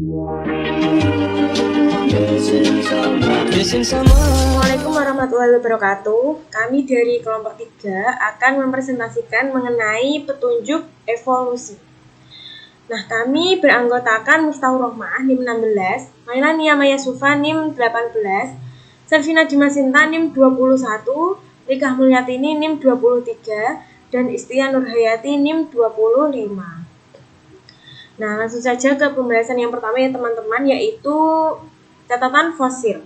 Assalamualaikum warahmatullahi wabarakatuh. Kami dari kelompok 3 akan mempresentasikan mengenai petunjuk evolusi. Nah, kami beranggotakan Miftahur Rohmah NIM 16, Mailani Maya Sufa NIM 18, Selvina Dimasinta NIM 21, Rikah Mulyatini NIM 23, dan Istia Nurhayati NIM 25. Nah, langsung saja ke pembahasan yang pertama ya teman-teman, yaitu catatan fosil.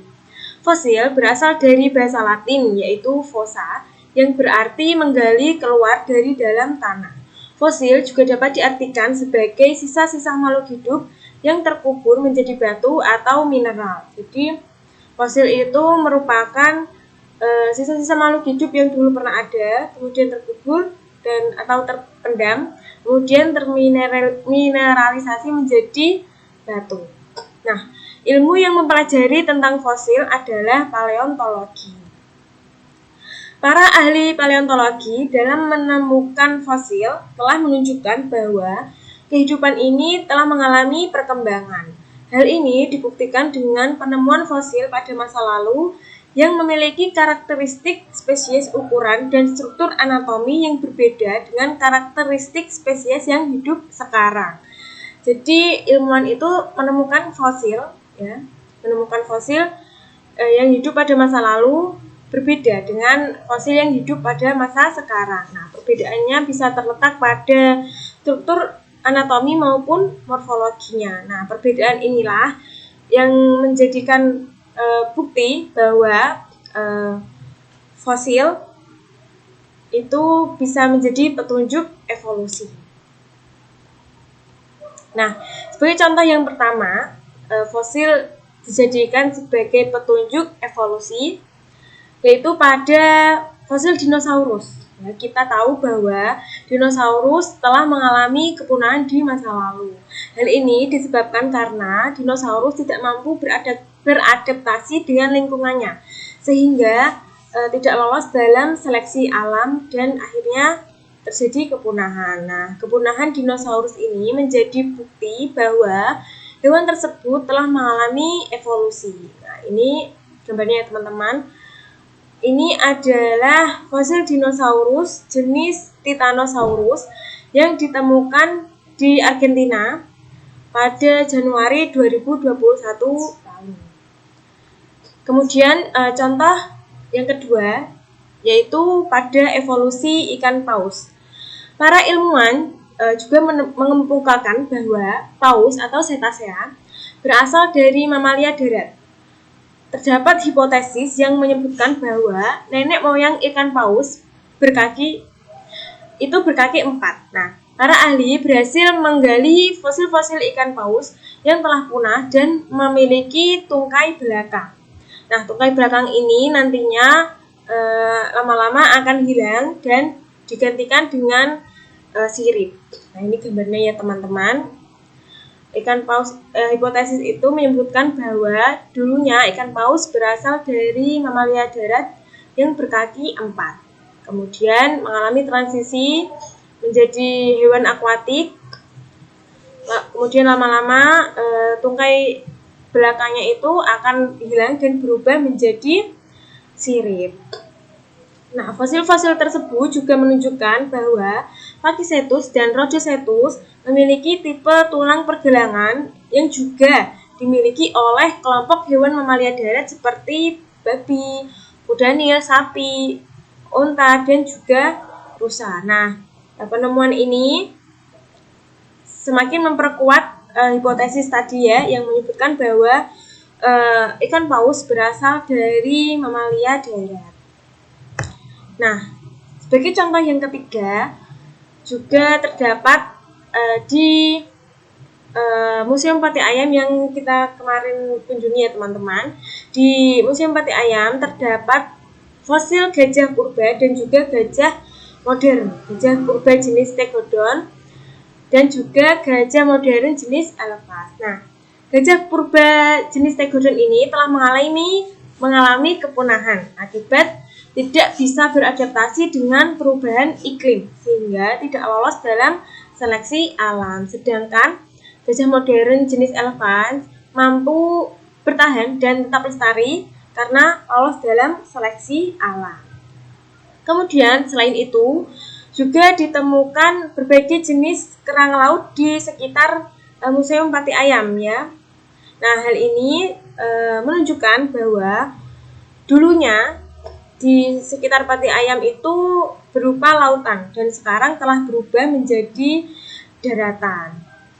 Fosil berasal dari bahasa Latin, yaitu fossa, yang berarti menggali keluar dari dalam tanah. Fosil juga dapat diartikan sebagai sisa-sisa makhluk hidup yang terkubur menjadi batu atau mineral. Jadi, fosil itu merupakan sisa-sisa makhluk hidup yang dulu pernah ada, kemudian terkubur dan atau terpendam, kemudian termineralisasi menjadi batu. Nah, ilmu yang mempelajari tentang fosil adalah paleontologi. Para ahli paleontologi dalam menemukan fosil telah menunjukkan bahwa kehidupan ini telah mengalami perkembangan. Hal ini dibuktikan dengan penemuan fosil pada masa lalu yang memiliki karakteristik spesies, ukuran, dan struktur anatomi yang berbeda dengan karakteristik spesies yang hidup sekarang. Jadi ilmuwan itu menemukan fosil, yang hidup pada masa lalu berbeda dengan fosil yang hidup pada masa sekarang. Nah, perbedaannya bisa terletak pada struktur anatomi maupun morfologinya. Nah, perbedaan inilah yang menjadikan bukti bahwa fosil itu bisa menjadi petunjuk evolusi. Nah, sebagai contoh yang pertama, fosil dijadikan sebagai petunjuk evolusi, yaitu pada fosil dinosaurus. Ya, kita tahu bahwa dinosaurus telah mengalami kepunahan di masa lalu. Hal ini disebabkan karena dinosaurus tidak mampu beradaptasi dengan lingkungannya, sehingga tidak lolos dalam seleksi alam dan akhirnya terjadi kepunahan. Nah, kepunahan dinosaurus ini menjadi bukti bahwa hewan tersebut telah mengalami evolusi. Nah, ini gambarnya ya teman-teman. Ini adalah fosil dinosaurus jenis Titanosaurus yang ditemukan di Argentina pada Januari 2021 lalu. Kemudian contoh yang kedua yaitu pada evolusi ikan paus. Para ilmuwan juga mengemukakan bahwa paus atau cetacea berasal dari mamalia darat. Terdapat hipotesis yang menyebutkan bahwa nenek moyang ikan paus berkaki 4. Nah, para ahli berhasil menggali fosil-fosil ikan paus yang telah punah dan memiliki tungkai belakang. Nah, tungkai belakang ini nantinya lama-lama akan hilang dan digantikan dengan sirip. Nah, ini gambarnya ya teman-teman. Ikan paus, hipotesis itu menyebutkan bahwa dulunya ikan paus berasal dari mamalia darat yang berkaki 4. Kemudian mengalami transisi menjadi hewan akuatik. Kemudian lama-lama tungkai belakangnya itu akan hilang dan berubah menjadi sirip. Nah, fosil-fosil tersebut juga menunjukkan bahwa Pachycetus dan Rodhocetus memiliki tipe tulang pergelangan yang juga dimiliki oleh kelompok hewan mamalia darat seperti babi, kuda nil, sapi, unta, dan juga rusa. Nah, penemuan ini semakin memperkuat hipotesis tadi ya, yang menyebutkan bahwa ikan paus berasal dari mamalia darat. Nah, sebagai contoh yang ketiga, juga terdapat di Museum Pati Ayam yang kita kemarin kunjungi ya teman-teman. Di Museum Pati Ayam terdapat fosil gajah purba dan juga gajah modern, gajah purba jenis Stegodon dan juga gajah modern jenis Elephas. Nah, gajah purba jenis Stegodon ini telah mengalami kepunahan akibat tidak bisa beradaptasi dengan perubahan iklim sehingga tidak lolos dalam seleksi alam. Sedangkan gajah modern jenis elephant mampu bertahan dan tetap lestari karena lolos dalam seleksi alam. Kemudian selain itu juga ditemukan berbagai jenis kerang laut di sekitar Museum Pati Ayam ya. Nah, hal ini menunjukkan bahwa dulunya di sekitar Pati Ayam itu berupa lautan dan sekarang telah berubah menjadi daratan.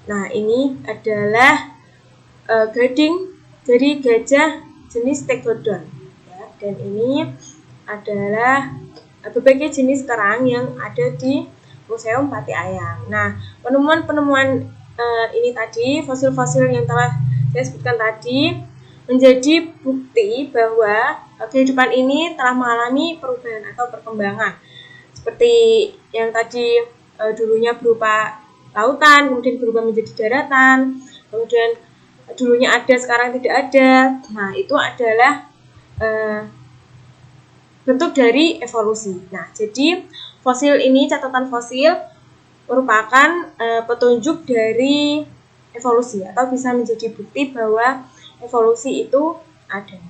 Nah, ini adalah gading dari gajah jenis tegodon ya, dan ini adalah berbagai jenis kerang yang ada di Museum Pati Ayam. Nah, penemuan-penemuan ini tadi, fosil-fosil yang telah saya sebutkan tadi, menjadi bukti bahwa kehidupan ini telah mengalami perubahan atau perkembangan. Seperti yang tadi dulunya berupa lautan, kemudian berubah menjadi daratan, kemudian dulunya ada, sekarang tidak ada. Nah, itu adalah bentuk dari evolusi. Nah, jadi fosil ini, catatan fosil merupakan petunjuk dari evolusi atau bisa menjadi bukti bahwa evolusi itu ada.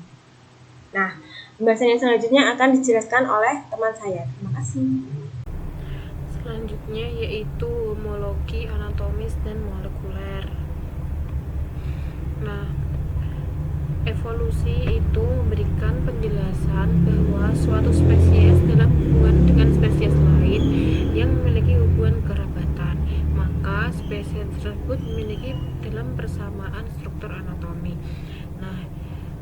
Nah, pembahasan yang selanjutnya akan dijelaskan oleh teman saya. Terima kasih. Selanjutnya yaitu homologi anatomis dan molekuler. Nah, evolusi itu memberikan penjelasan bahwa suatu spesies dalam hubungan dengan spesies lain yang memiliki hubungan kerabatan, maka spesies tersebut memiliki dalam persamaan struktur anatomi. Nah,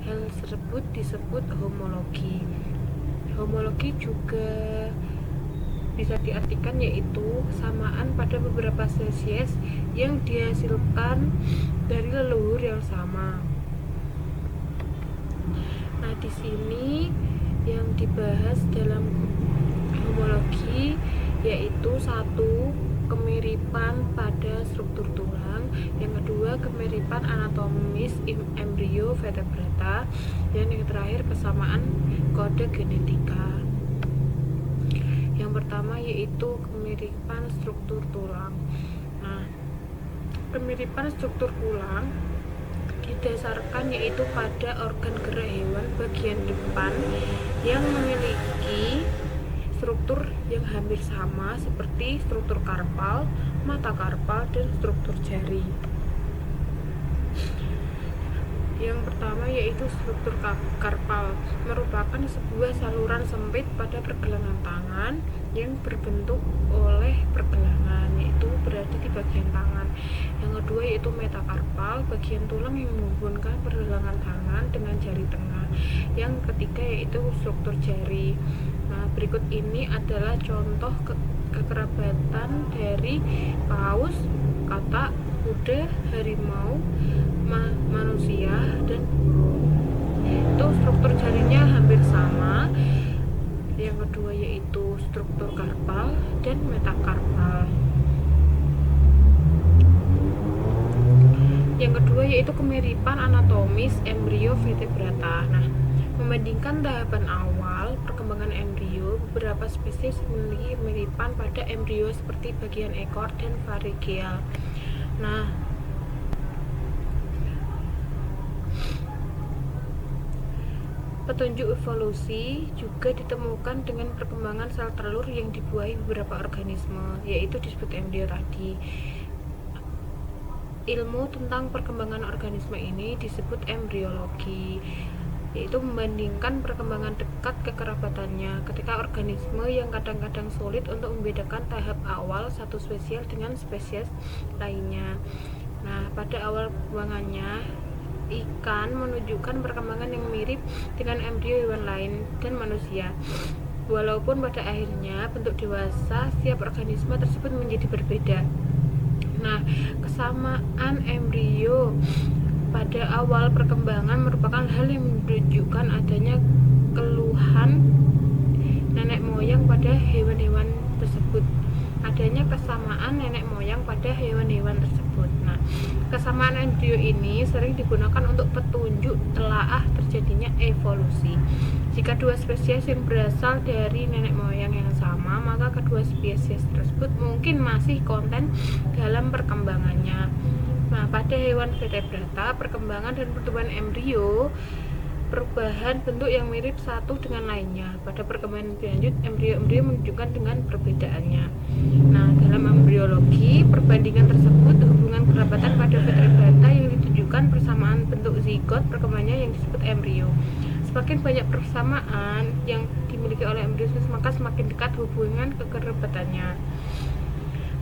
hal tersebut disebut homologi. Homologi juga bisa diartikan yaitu kesamaan pada beberapa spesies yang dihasilkan dari leluhur yang sama. Nah, di sini yang dibahas dalam homologi yaitu satu, kemiripan pada struktur tulang, yang kedua kemiripan anatomis embrio vertebrata, dan yang terakhir kesamaan kode genetika. Yang pertama yaitu kemiripan struktur tulang. Nah, kemiripan struktur tulang didasarkan yaitu pada organ gerak hewan bagian depan yang memiliki struktur yang hampir sama seperti struktur karpal, mata karpal, dan struktur jari. Yang pertama yaitu struktur karpal, merupakan sebuah saluran sempit pada pergelangan tangan yang berbentuk oleh pergelangan, yaitu berada di bagian tangan. Yang kedua yaitu metakarpal, bagian tulang yang menghubungkan pergelangan tangan dengan jari tengah. Yang ketiga yaitu struktur jari. Nah, berikut ini adalah contoh kekerabatan dari paus, katak, kuda, harimau, manusia, dan itu struktur jarinya hampir sama. Yang kedua yaitu struktur karpal dan metakarpal. Yang kedua yaitu kemiripan anatomis embrio vertebrata. Nah, membandingkan tahapan awal perkembangan embrio, beberapa spesies memiliki kemiripan pada embrio seperti bagian ekor dan pharyngeal. Nah, petunjuk evolusi juga ditemukan dengan perkembangan sel telur yang dibuahi beberapa organisme, yaitu disebut embrio tadi. Ilmu tentang perkembangan organisme ini disebut embriologi, yaitu membandingkan perkembangan dekat kekerabatannya ketika organisme yang kadang-kadang sulit untuk membedakan tahap awal satu spesies dengan spesies lainnya. Nah, pada awal perkembangannya, ikan menunjukkan perkembangan yang mirip dengan embrio hewan lain dan manusia. Walaupun pada akhirnya bentuk dewasa setiap organisme tersebut menjadi berbeda. Nah, kesamaan embrio pada awal perkembangan merupakan hal yang menunjukkan adanya keluhan nenek moyang pada hewan-hewan tersebut. Adanya kesamaan nenek moyang pada hewan-hewan tersebut. Nah, kesamaan embrio ini sering digunakan untuk petunjuk telaah terjadinya evolusi. Jika dua spesies yang berasal dari nenek moyang yang sama, maka kedua spesies tersebut mungkin masih konten dalam perkembangannya. Nah, pada hewan vertebrata, perkembangan dan pertumbuhan embrio perubahan bentuk yang mirip satu dengan lainnya. Pada perkembangan lebih lanjut, embrio-embrio menunjukkan dengan perbedaannya. Nah, dalam embriologi, perbandingan tersebut hubungan kerabatan pada vertebrata yang ditunjukkan persamaan bentuk zigot perkembangannya yang disebut embrio. Semakin banyak persamaan yang dimiliki oleh embrio, maka semakin dekat hubungan kekerabatannya.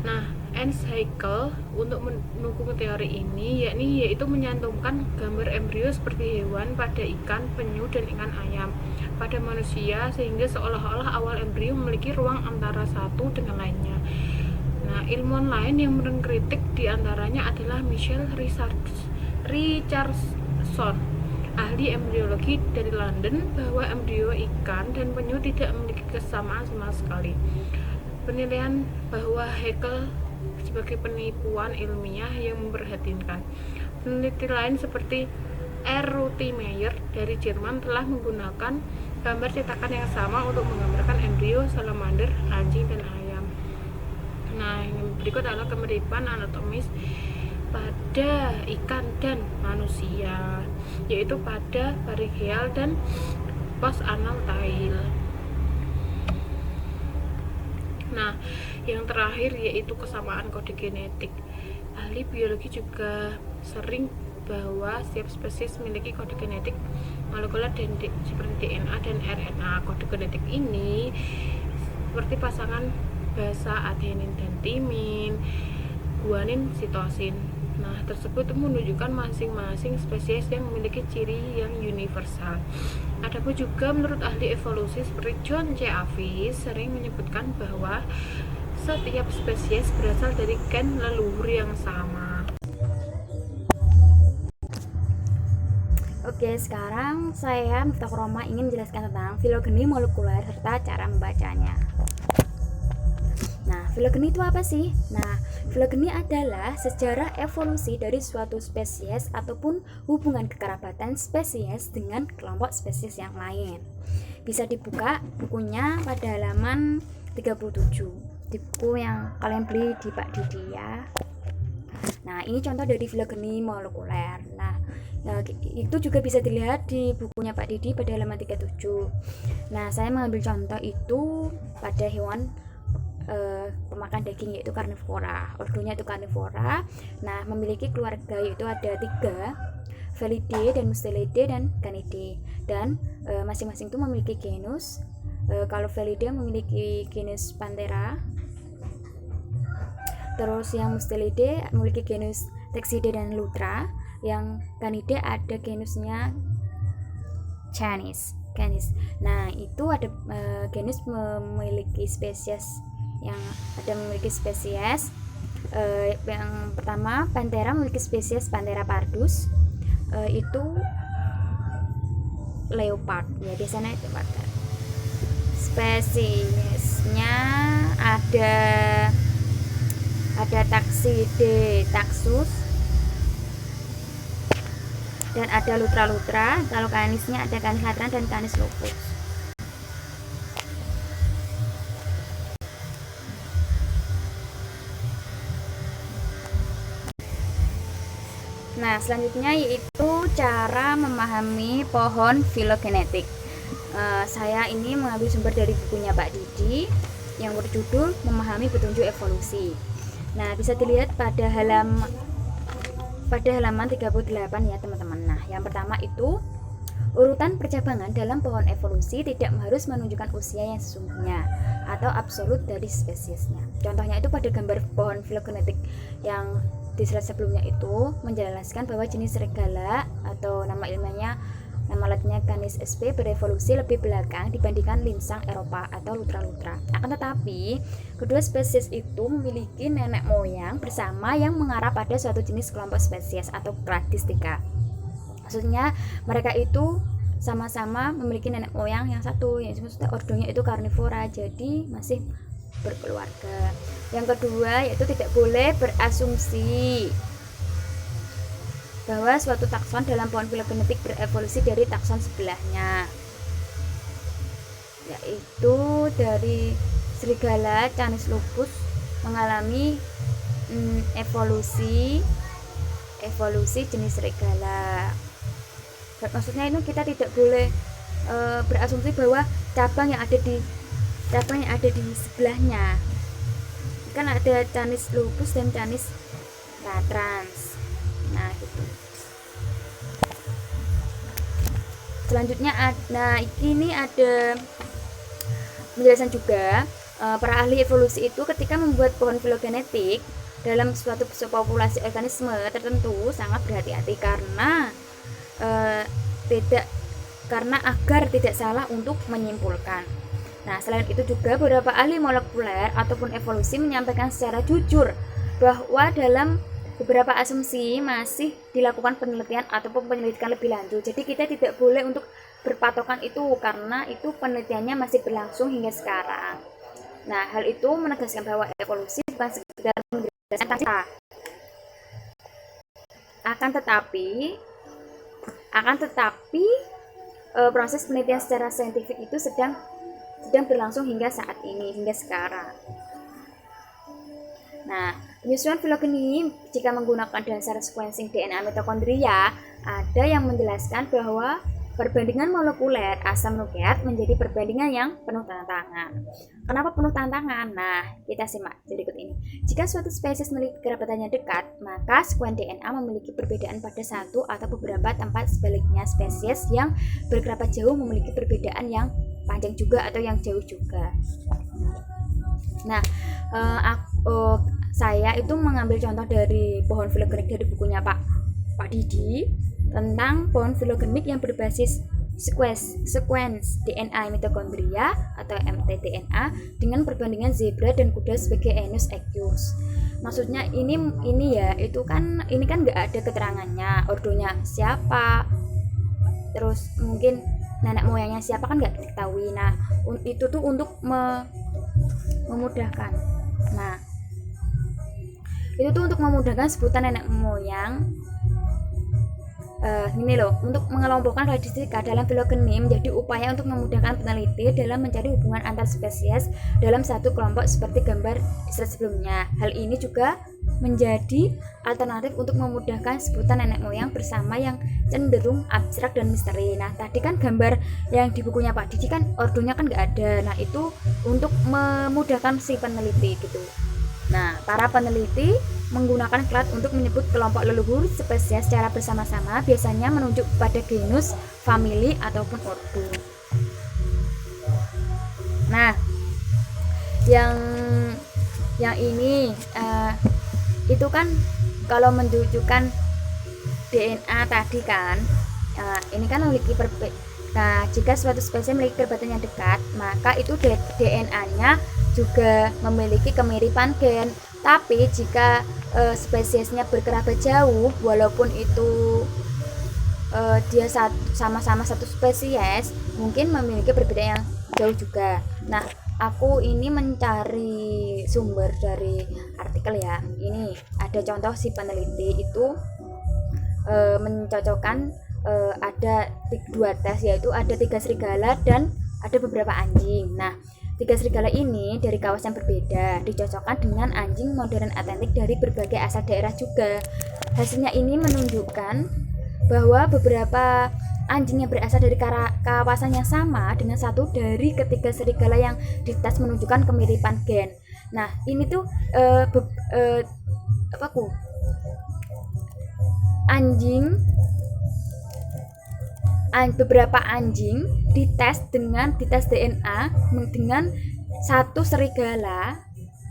Nah, Ernst Haeckel untuk mendukung teori ini yaitu menyantumkan gambar embrio seperti hewan pada ikan, penyu, dan ikan ayam pada manusia, sehingga seolah-olah awal embrio memiliki ruang antara satu dengan lainnya. Nah, ilmuwan lain yang mengkritik diantaranya adalah Michael Richardson, ahli embriologi dari London, bahwa embrio ikan dan penyu tidak memiliki kesamaan sama sekali. Penilaian bahwa Haeckel sebagai penipuan ilmiah yang memperhatinkan. Peneliti lain seperti R. Rutimeyer dari Jerman telah menggunakan gambar cetakan yang sama untuk menggambarkan embrio salamander, anjing, dan ayam. Nah, yang berikut adalah kemiripan anatomis pada ikan dan manusia, yaitu pada pharyngeal dan post-anal tail. Nah, yang terakhir yaitu kesamaan kode genetik. Ahli biologi juga sering bahwa setiap spesies memiliki kode genetik molekuler seperti DNA dan RNA. Kode genetik ini seperti pasangan basa adenin dan timin, guanin, sitosin. Nah, tersebut menunjukkan masing-masing spesies yang memiliki ciri yang universal. Adapun juga menurut ahli evolusi seperti John C. Avis sering menyebutkan bahwa setiap spesies berasal dari gen leluhur yang sama. Oke, sekarang saya Miftah Roma ingin menjelaskan tentang filogeni molekuler serta cara membacanya. Nah, filogeni itu apa sih? Nah, filogeni adalah sejarah evolusi dari suatu spesies ataupun hubungan kekerabatan spesies dengan kelompok spesies yang lain. Bisa dibuka bukunya pada halaman 37, di buku yang kalian beli di Pak Didi ya. Nah, ini contoh dari filogeni molekuler. Nah, itu juga bisa dilihat di bukunya Pak Didi pada halaman 37. Nah, saya mengambil contoh itu pada hewan pemakan daging, yaitu karnivora. Ordonya itu karnivora. Nah, memiliki keluarga yaitu ada 3, Felidae dan Mustelidae dan Canidae. Dan masing-masing itu memiliki genus. Kalau Felidae memiliki genus Panthera. Terus yang Mustelidae memiliki genus Texidae dan Lutra. Yang Canidae ada genusnya Canis. Nah, itu ada genus memiliki spesies yang ada memiliki spesies yang pertama Panthera memiliki spesies Panthera pardus, itu leopard ya, biasanya itu pada spesiesnya ada Taxidae taxus dan ada Lutra. Kalau canisnya ada Canis latran dan Canis lupus. Nah, selanjutnya yaitu cara memahami pohon filogenetik. Saya ini mengambil sumber dari bukunya Pak Didi yang berjudul Memahami Petunjuk Evolusi. Nah, bisa dilihat pada halaman 38 ya teman-teman. Nah, yang pertama itu urutan percabangan dalam pohon evolusi tidak harus menunjukkan usia yang sesungguhnya atau absolut dari spesiesnya. Contohnya itu pada gambar pohon filogenetik yang di slide sebelumnya itu menjelaskan bahwa jenis serigala atau nama ilmiahnya, nama latinnya Canis sp, berevolusi lebih belakang dibandingkan linsang Eropa atau Lutra. Akan tetapi, kedua spesies itu memiliki nenek moyang bersama yang mengarah pada suatu jenis kelompok spesies atau kladistika. Maksudnya mereka itu sama-sama memiliki nenek moyang yang satu, yaitu maksudnya ordonya itu karnivora, jadi masih berkeluarga. Yang kedua yaitu tidak boleh berasumsi bahwa suatu takson dalam pohon filogenetik berevolusi dari takson sebelahnya, yaitu dari serigala Canis lupus mengalami evolusi evolusi jenis serigala. Maksudnya itu kita tidak boleh berasumsi bahwa cabang yang ada di sebelahnya. Kan ada Canis lupus dan Canis latrans. Nah, gitu. Selanjutnya ini ada penjelasan juga, para ahli evolusi itu ketika membuat pohon filogenetik dalam suatu populasi organisme tertentu sangat berhati-hati karena agar tidak salah untuk menyimpulkan. Nah, selain itu juga beberapa ahli molekuler ataupun evolusi menyampaikan secara jujur bahwa dalam beberapa asumsi masih dilakukan penelitian ataupun penyelidikan lebih lanjut. Jadi kita tidak boleh untuk berpatokan itu karena itu penelitiannya masih berlangsung hingga sekarang. Nah, hal itu menegaskan bahwa evolusi bukan sekedar menjelaskan fakta. Akan tetapi proses penelitian secara saintifik itu sedang berlangsung hingga saat ini, hingga sekarang. Nah, penyusunan filogeni jika menggunakan dasar sequencing DNA mitokondria, ada yang menjelaskan bahwa perbandingan molekuler asam nukleat menjadi perbandingan yang penuh tantangan. Kenapa penuh tantangan? Nah, kita simak berikut ini. Jika suatu spesies memiliki kerabatannya dekat, maka sekuen DNA memiliki perbedaan pada satu atau beberapa tempat. Sebaliknya, spesies yang berkerabat jauh memiliki perbedaan yang panjang juga atau yang jauh juga. Nah, saya itu mengambil contoh dari pohon filogenik dari bukunya Pak Didi tentang pohon filogenik yang berbasis sequence DNA mitokondria atau mtDNA dengan perbandingan zebra dan kuda sebagai Enus Equus. Maksudnya ini ya, ini kan nggak ada keterangannya, ordonya siapa, terus mungkin nenek moyangnya siapa kan nggak diketahui. Nah, itu tuh untuk memudahkan. Nah, itu tuh untuk memudahkan sebutan nenek moyang. Untuk mengelompokkan radistika dalam filogeni menjadi upaya untuk memudahkan peneliti dalam mencari hubungan antar spesies dalam satu kelompok seperti gambar di slide sebelumnya. Hal ini juga menjadi alternatif untuk memudahkan sebutan nenek moyang bersama yang cenderung abstrak dan misteri. Nah, tadi kan gambar yang di bukunya Pak Didi kan ordonya kan nggak ada. Nah, itu untuk memudahkan si peneliti gitu. Nah, para peneliti menggunakan klat untuk menyebut kelompok leluhur spesies secara bersama-sama, biasanya menunjuk pada genus, famili, ataupun ordo. Nah, yang ini itu kan kalau menunjukkan DNA tadi kan, ini kan memiliki Nah, jika suatu spesies memiliki kekerabatan yang dekat, maka itu DNA-nya juga memiliki kemiripan gen. Tapi jika spesiesnya berkerabat jauh, walaupun itu dia sama-sama satu spesies, mungkin memiliki perbedaan yang jauh juga. Nah, aku ini mencari sumber dari artikel ya. Ini ada contoh si peneliti itu mencocokkan ada 2 tes, yaitu ada 3 serigala dan ada beberapa anjing. Nah, 3 serigala ini dari kawasan berbeda dicocokkan dengan anjing modern autentik dari berbagai asal daerah juga. Hasilnya ini menunjukkan bahwa beberapa anjing yang berasal dari kawasan yang sama dengan satu dari ketiga serigala yang dites menunjukkan kemiripan gen. Nah, ini tuh beberapa anjing dites DNA dengan satu serigala,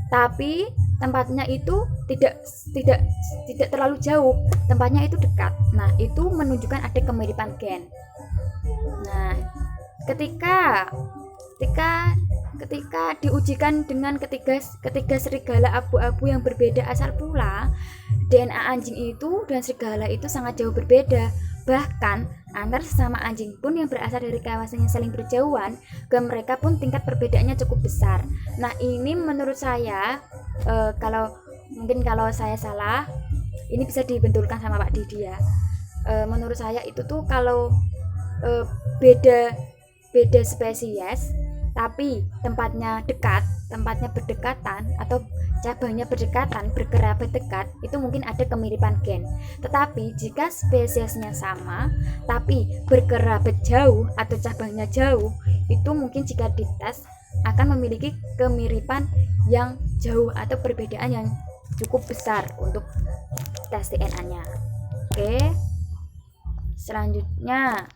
tapi tempatnya itu tidak terlalu jauh, tempatnya itu dekat. Nah, itu menunjukkan ada kemiripan gen. Nah, ketika diujikan dengan ketiga serigala abu-abu yang berbeda asal pula, DNA anjing itu dan serigala itu sangat jauh berbeda. Bahkan antar sesama anjing pun yang berasal dari kawasan yang saling berjauhan, mereka pun tingkat perbedaannya cukup besar. Nah, ini menurut saya, kalau saya salah, ini bisa dibenturkan sama Pak Didi ya. Menurut saya itu tuh kalau beda spesies tapi tempatnya dekat, tempatnya berdekatan atau cabangnya berdekatan, berkerabat dekat, itu mungkin ada kemiripan gen. Tetapi jika spesiesnya sama tapi berkerabat jauh atau cabangnya jauh, itu mungkin jika dites akan memiliki kemiripan yang jauh atau perbedaan yang cukup besar untuk tes DNA-nya. Oke. Selanjutnya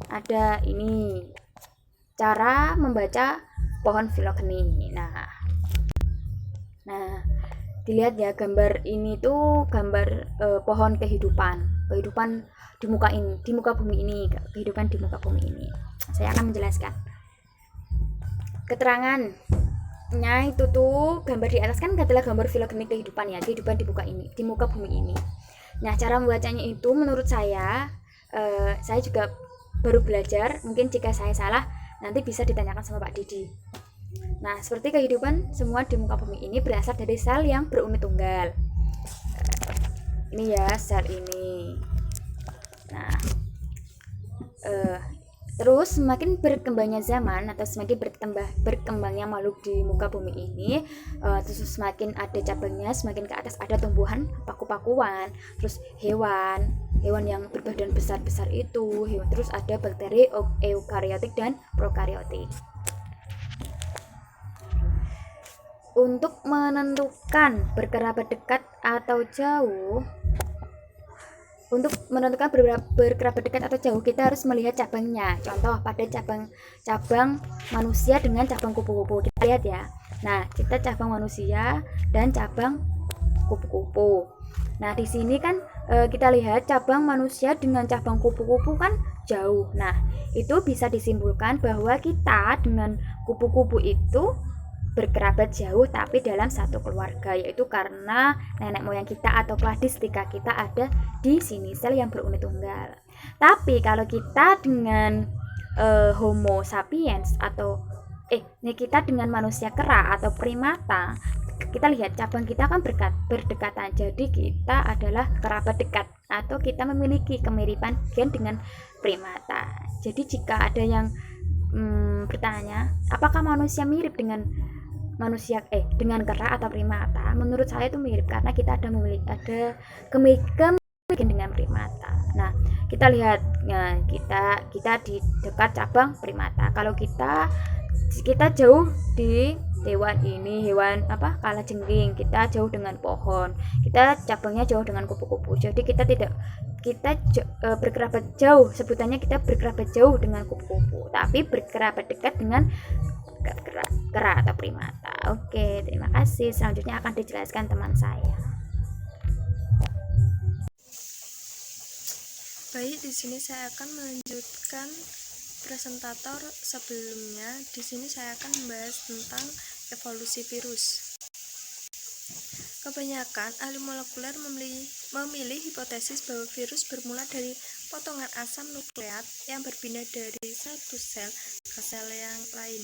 ada ini cara membaca pohon filogeni. Nah, dilihat ya, gambar ini tuh gambar pohon kehidupan di muka bumi ini, kehidupan di muka bumi ini. Saya akan menjelaskan keterangannya. Itu tuh gambar di atas kan adalah gambar filogeni kehidupan ya, kehidupan di muka bumi ini. Nah, cara membacanya itu menurut saya juga baru belajar, mungkin jika saya salah nanti bisa ditanyakan sama Pak Didi. Nah, seperti kehidupan semua di muka bumi ini berasal dari sel yang berunit tunggal. Ini ya sel ini. Nah, terus semakin berkembangnya zaman atau semakin berkembangnya makhluk di muka bumi ini, terus semakin ada cabangnya, semakin ke atas ada tumbuhan paku-pakuan, terus hewan yang berbadan besar-besar itu, terus ada bakteri eukariotik dan prokariotik. Untuk menentukan berkerabat dekat atau jauh, untuk menentukan berkerabat dekat atau jauh, kita harus melihat cabangnya. Contoh pada cabang manusia dengan cabang kupu-kupu, kita lihat ya. Nah, kita cabang manusia dan cabang kupu-kupu. Nah, di sini kan kita lihat cabang manusia dengan cabang kupu-kupu kan jauh. Nah, itu bisa disimpulkan bahwa kita dengan kupu-kupu itu berkerabat jauh tapi dalam satu keluarga, yaitu karena nenek moyang kita atau kladistika kita ada di sini sel yang berunit tunggal. Tapi kalau kita dengan Homo sapiens atau kita dengan manusia kera atau primata, kita lihat cabang kita kan berdekatan, jadi kita adalah kerabat dekat atau kita memiliki kemiripan gen dengan primata. Jadi jika ada yang bertanya apakah manusia mirip dengan kera atau primata, menurut saya itu mirip karena kita ada kemiripan dengan primata. Nah, kita lihat kita di dekat cabang primata. Kalau kita jauh di hewan kalajengking, kita jauh dengan pohon, kita cabangnya jauh dengan kupu-kupu. Jadi kita berkerabat jauh, sebutannya kita berkerabat jauh dengan kupu-kupu, tapi berkerabat dekat dengan kera atau primata. Oke, terima kasih. Selanjutnya akan dijelaskan teman saya. Baik, di sini saya akan melanjutkan presentator sebelumnya. Di sini saya akan membahas tentang evolusi virus. Kebanyakan ahli molekuler memilih hipotesis bahwa virus bermula dari potongan asam nukleat yang berpindah dari satu sel ke sel yang lain.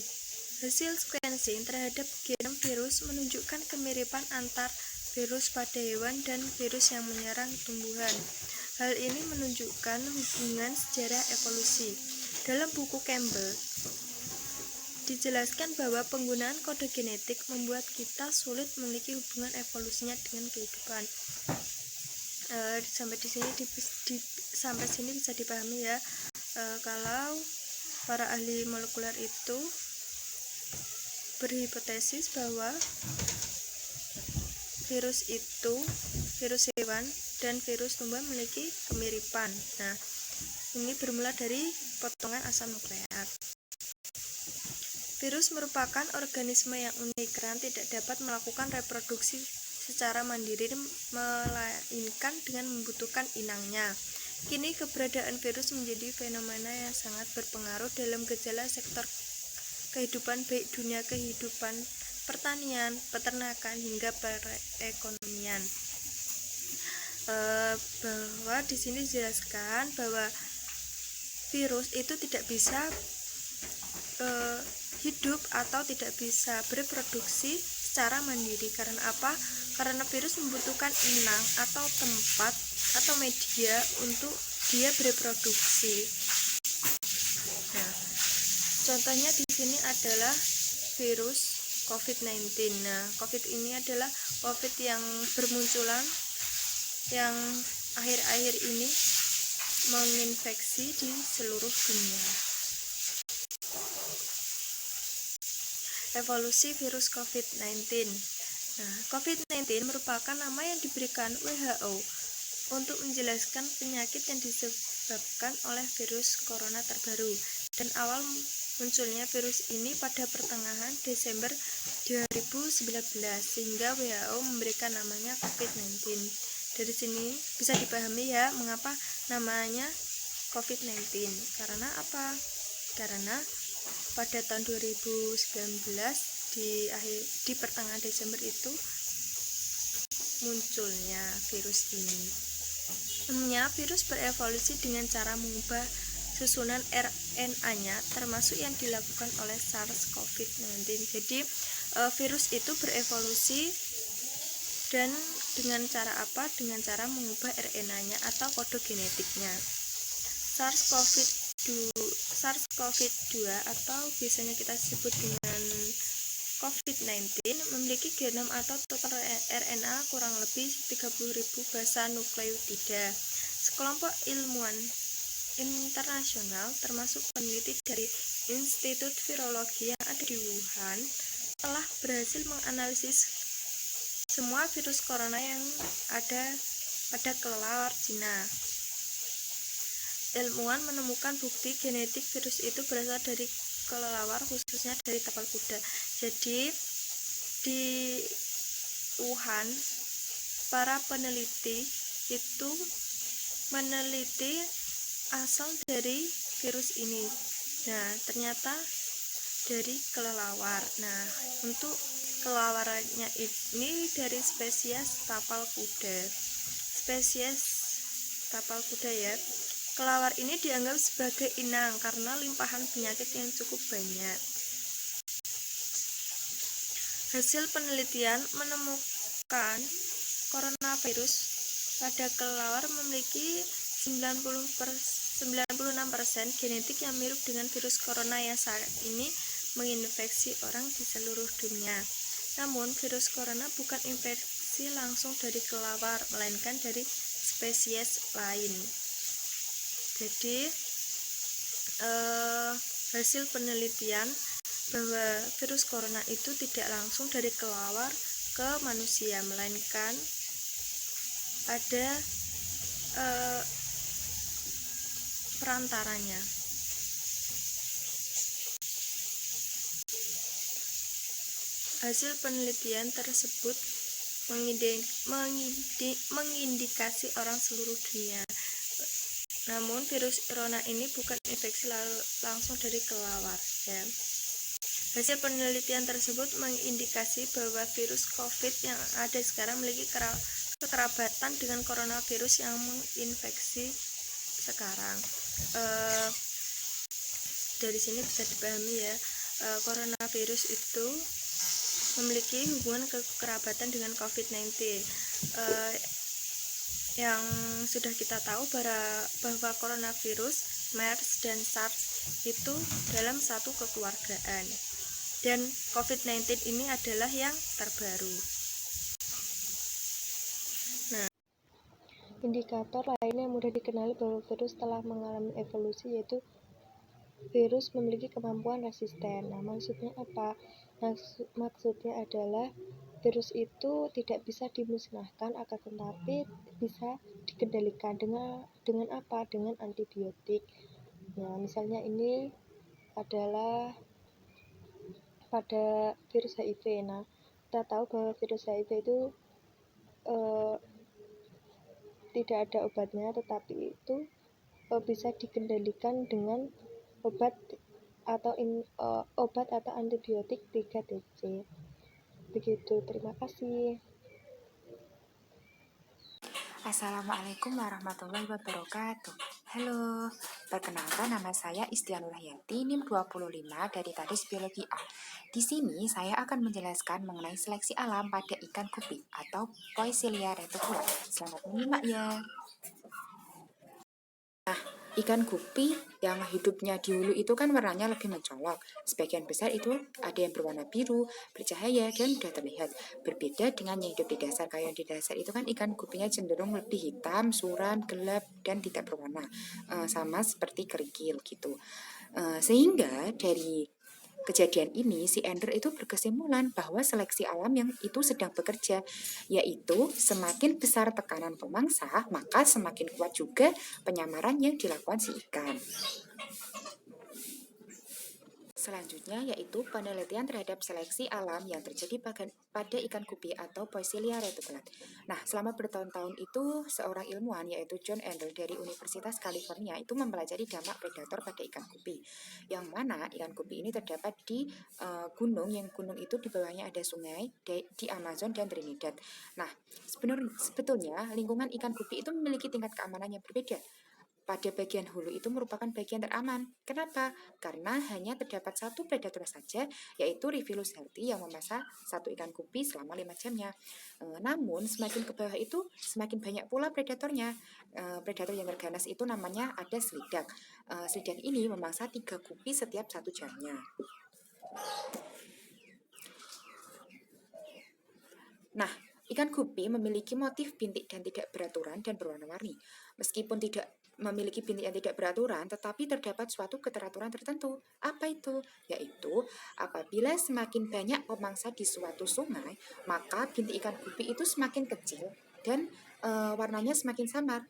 Hasil sequencing terhadap genom virus menunjukkan kemiripan antar virus pada hewan dan virus yang menyerang tumbuhan. Hal ini menunjukkan hubungan sejarah evolusi. Dalam buku Campbell, dijelaskan bahwa penggunaan kode genetik membuat kita sulit memiliki hubungan evolusinya dengan kehidupan. Sampai sini bisa dipahami ya, kalau para ahli molekuler itu berhipotesis bahwa virus hewan dan virus tumbuhan memiliki kemiripan. Nah, ini bermula dari potongan asam nukleat. Virus merupakan organisme yang unik karena tidak dapat melakukan reproduksi secara mandiri, melainkan dengan membutuhkan inangnya. Kini keberadaan virus menjadi fenomena yang sangat berpengaruh dalam gejala sektor kehidupan, baik dunia kehidupan, pertanian, peternakan, hingga perekonomian. Bahwa di sini dijelaskan bahwa virus itu tidak bisa hidup atau tidak bisa bereproduksi secara mandiri. Karena apa? Karena virus membutuhkan inang atau tempat atau media untuk dia bereproduksi. Nah, contohnya di sini adalah virus COVID-19. Nah, COVID ini adalah COVID yang bermunculan yang akhir-akhir ini menginfeksi di seluruh dunia. Evolusi virus COVID-19. Nah, COVID-19 merupakan nama yang diberikan WHO untuk menjelaskan penyakit yang disebabkan oleh virus corona terbaru, dan awal munculnya virus ini pada pertengahan Desember 2019 sehingga WHO memberikan namanya COVID-19. Dari sini bisa dipahami ya mengapa namanya COVID-19. Karena apa? Karena pada tahun 2019 di pertengahan Desember itu munculnya virus ini. Umumnya virus berevolusi dengan cara mengubah susunan RNA-nya, termasuk yang dilakukan oleh SARS-CoV-19. Jadi virus itu berevolusi dan dengan cara apa? Dengan cara mengubah RNA-nya atau kode genetiknya. SARS-CoV-2 atau biasanya kita sebut dengan COVID-19 memiliki genom atau total RNA kurang lebih 30.000 basa nukleotida. Sekelompok ilmuwan internasional termasuk peneliti dari Institut Virologi yang ada di Wuhan telah berhasil menganalisis semua virus corona yang ada pada kelelawar Cina. Ilmuwan menemukan bukti genetik virus itu berasal dari kelelawar, khususnya dari tapal kuda. Jadi di Wuhan para peneliti itu meneliti asal dari virus ini. Nah, ternyata dari kelelawar. Nah, untuk kelelawarnya ini dari spesies tapal kuda. Spesies tapal kuda ya. Kelelawar ini dianggap sebagai inang karena limpahan penyakit yang cukup banyak. Hasil penelitian menemukan coronavirus pada kelelawar memiliki 96% genetik yang mirip dengan virus corona yang saat ini menginfeksi orang di seluruh dunia. Namun, virus corona bukan infeksi langsung dari kelelawar, melainkan dari spesies lain. Jadi, hasil penelitian bahwa virus corona itu tidak langsung dari kelelawar ke manusia, melainkan ada perantaranya. Hasil penelitian tersebut mengindikasi orang seluruh dunia. Namun virus corona ini bukan infeksi langsung dari kelelawar ya. Hasil penelitian tersebut mengindikasi bahwa virus COVID yang ada sekarang memiliki kekerabatan dengan coronavirus yang menginfeksi sekarang. Dari sini bisa dipahami ya, coronavirus itu memiliki hubungan kekerabatan dengan COVID-19. Yang sudah kita tahu bahwa coronavirus, MERS, dan SARS itu dalam satu kekeluargaan. Dan COVID-19 ini adalah yang terbaru. Nah, indikator lain yang mudah dikenali bahwa virus telah mengalami evolusi yaitu virus memiliki kemampuan resisten. Nah, maksudnya apa? Maksudnya adalah virus itu tidak bisa dimusnahkan, akan tetapi bisa dikendalikan dengan apa? Dengan antibiotik. Nah, misalnya ini adalah pada virus HIV. Nah, kita tahu bahwa virus HIV itu tidak ada obatnya, tetapi itu bisa dikendalikan dengan obat atau antibiotik 3TC. Begitu, terima kasih. Assalamualaikum warahmatullahi wabarakatuh. Halo, perkenalkan nama saya Istianur Hayati, NIM 25 dari Kadis Biologi A. Di sini saya akan menjelaskan mengenai seleksi alam pada ikan kuping atau Poecilia reticula. Selamat menyimak ya. ikan gupi yang hidupnya di hulu itu kan warnanya lebih mencolok. Sebagian besar itu ada yang berwarna biru, bercahaya, dan mudah terlihat. Berbeda dengan yang hidup di dasar. Kayak yang di dasar itu kan ikan gupinya cenderung lebih hitam, suram, gelap, dan tidak berwarna. Sama seperti kerikil gitu. Sehingga dari kejadian ini, si Ender itu berkesimpulan bahwa seleksi alam yang itu sedang bekerja, yaitu semakin besar tekanan pemangsa, maka semakin kuat juga penyamaran yang dilakukan si ikan. Selanjutnya yaitu penelitian terhadap seleksi alam yang terjadi pada ikan gupi atau Poecilia reticulata. Nah, selama bertahun-tahun itu seorang ilmuwan yaitu John Ender dari Universitas California itu mempelajari dampak predator pada ikan gupi. Yang mana ikan gupi ini terdapat di gunung, yang gunung itu di bawahnya ada sungai di Amazon dan Trinidad. Nah, sebetulnya lingkungan ikan gupi itu memiliki tingkat keamanan yang berbeda. Pada bagian hulu itu merupakan bagian teraman. Kenapa? Karena hanya terdapat satu predator saja, yaitu Rivillus herti yang memasak satu ikan gupi selama 5 jamnya. Namun semakin ke bawah itu semakin banyak pula predatornya. Predator yang terganas itu namanya ada selidak. Selidak ini memangsa 3 gupi setiap 1 jamnya. Nah, ikan gupi memiliki motif bintik dan tidak beraturan dan berwarna-warni. Meskipun tidak memiliki bintik yang tidak beraturan, tetapi terdapat suatu keteraturan tertentu. Apa itu? Yaitu, apabila semakin banyak pemangsa di suatu sungai, maka bintik ikan gupi itu semakin kecil dan warnanya semakin samar.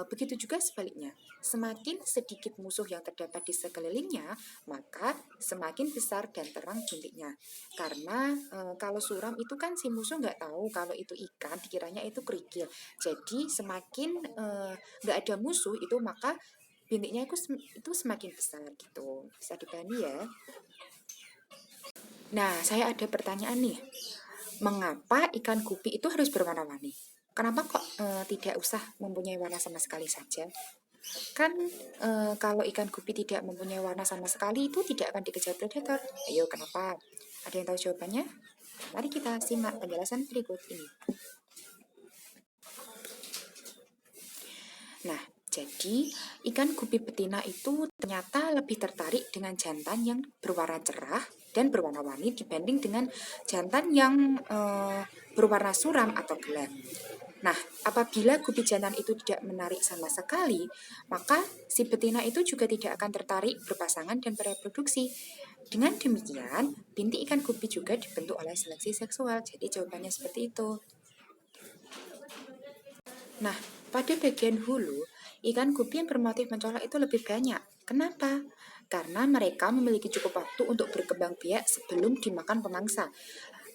Begitu juga sebaliknya, semakin sedikit musuh yang terdapat di sekelilingnya, maka semakin besar dan terang bintiknya. Karena kalau suram itu kan si musuh nggak tahu kalau itu ikan, dikiranya itu kerikil. Jadi semakin nggak ada musuh itu, maka bintiknya itu semakin besar gitu. Bisa dipahami ya? Nah, saya ada pertanyaan nih. Mengapa ikan gupi itu harus berwarna-warni? Kenapa kok tidak usah mempunyai warna sama sekali saja? Kan kalau ikan gupi tidak mempunyai warna sama sekali itu tidak akan dikejar predator. Ayo, kenapa? Ada yang tahu jawabannya? Mari kita simak penjelasan berikut ini. Nah, jadi ikan gupi betina itu ternyata lebih tertarik dengan jantan yang berwarna cerah dan berwarna-warni dibanding dengan jantan yang berwarna suram atau gelap. Nah, apabila gupi jantan itu tidak menarik sama sekali, maka si betina itu juga tidak akan tertarik berpasangan dan bereproduksi. Dengan demikian, bintik ikan gupi juga dibentuk oleh seleksi seksual. Jadi jawabannya seperti itu. Nah, pada bagian hulu, ikan gupi yang bermotif mencolok itu lebih banyak. Kenapa? Karena mereka memiliki cukup waktu untuk berkembang biak sebelum dimakan pemangsa.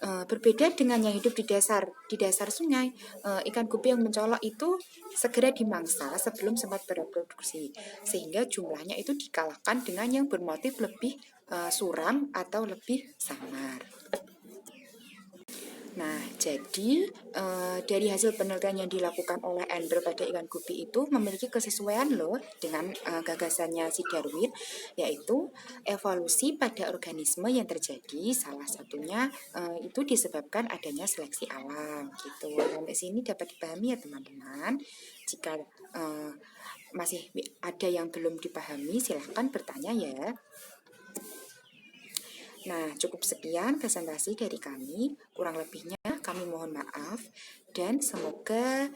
Berbeda dengan yang hidup di dasar sungai, ikan gupi yang mencolok itu segera dimangsa sebelum sempat bereproduksi, sehingga jumlahnya itu dikalahkan dengan yang bermotif lebih suram atau lebih samar. Nah, jadi dari hasil penelitian yang dilakukan oleh Ender pada ikan gupi itu memiliki kesesuaian loh dengan gagasannya si Darwin, yaitu evolusi pada organisme yang terjadi salah satunya itu disebabkan adanya seleksi alam gitu. Sampai sini dapat dipahami ya teman-teman. Jika masih ada yang belum dipahami, silahkan bertanya ya. Nah, cukup sekian presentasi dari kami. Kurang lebihnya kami mohon maaf dan semoga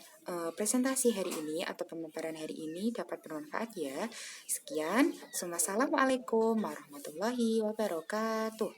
presentasi hari ini atau pemaparan hari ini dapat bermanfaat ya. Sekian, wassalamualaikum warahmatullahi wabarakatuh.